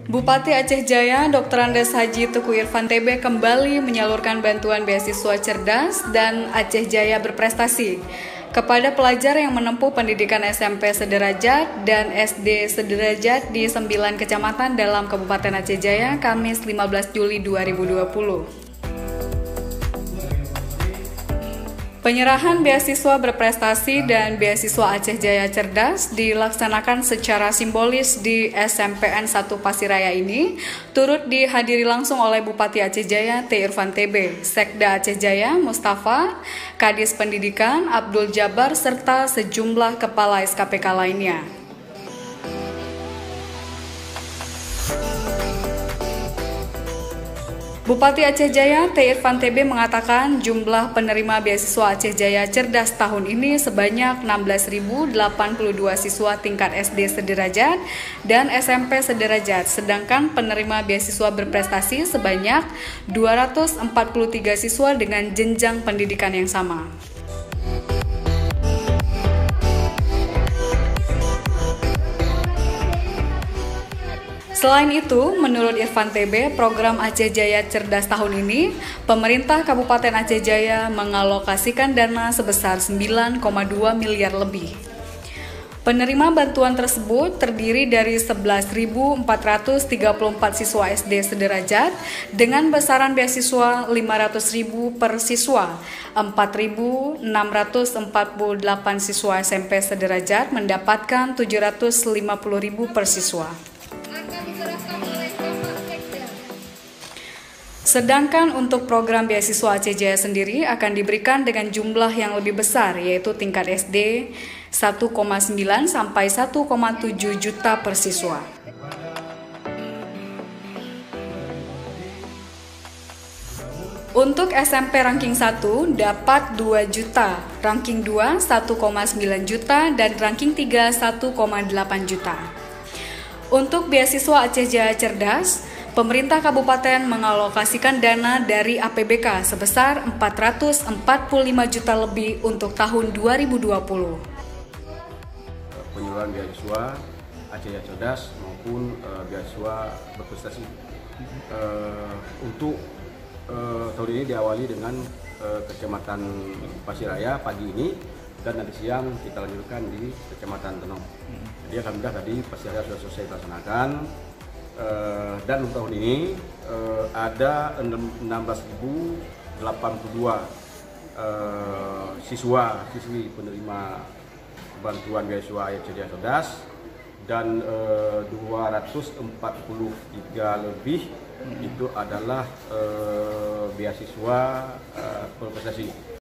Bupati Aceh Jaya, Dr. Andes Haji Teku Irfan TB kembali menyalurkan bantuan beasiswa cerdas dan Aceh Jaya berprestasi kepada pelajar yang menempuh pendidikan SMP sederajat dan SD sederajat di 9 kecamatan dalam Kabupaten Aceh Jaya, Kamis 15 Juli 2020. Penyerahan beasiswa berprestasi dan beasiswa Aceh Jaya Cerdas dilaksanakan secara simbolis di SMPN 1 Pasiraya ini, turut dihadiri langsung oleh Bupati Aceh Jaya T. Irfan TB, Sekda Aceh Jaya Mustafa, Kadis Pendidikan Abdul Jabar, serta sejumlah kepala SKPK lainnya. Bupati Aceh Jaya T. Irfan TB mengatakan jumlah penerima beasiswa Aceh Jaya Cerdas tahun ini sebanyak 16.082 siswa tingkat SD sederajat dan SMP sederajat, sedangkan penerima beasiswa berprestasi sebanyak 243 siswa dengan jenjang pendidikan yang sama. Selain itu, menurut Irfan TB, program Aceh Jaya Cerdas tahun ini, pemerintah Kabupaten Aceh Jaya mengalokasikan dana sebesar 9,2 miliar lebih. Penerima bantuan tersebut terdiri dari 11.434 siswa SD sederajat dengan besaran beasiswa 500.000 per siswa, 4.648 siswa SMP sederajat mendapatkan 750.000 per siswa. Sedangkan untuk program beasiswa Aceh Jaya sendiri akan diberikan dengan jumlah yang lebih besar, yaitu tingkat SD 1,9 sampai 1,7 juta per siswa. Untuk SMP ranking 1 dapat 2 juta, ranking 2 1,9 juta, dan ranking 3 1,8 juta. Untuk beasiswa Aceh Jaya Cerdas, pemerintah kabupaten mengalokasikan dana dari APBK sebesar 445 juta lebih untuk tahun 2020. Penyaluran beasiswa Aceh Jaya Cerdas maupun beasiswa berprestasi. Untuk tahun ini diawali dengan Kecamatan Pasiraya pagi ini, dan nanti siang kita lanjutkan di Kecamatan Tenong. Jadi alhamdulillah tadi Pasiraya sudah selesai dilaksanakan. Dan untuk tahun ini ada 16.082 siswi penerima bantuan beasiswa Aceh Jaya Cerdas, dan 243 lebih itu adalah beasiswa berprestasi.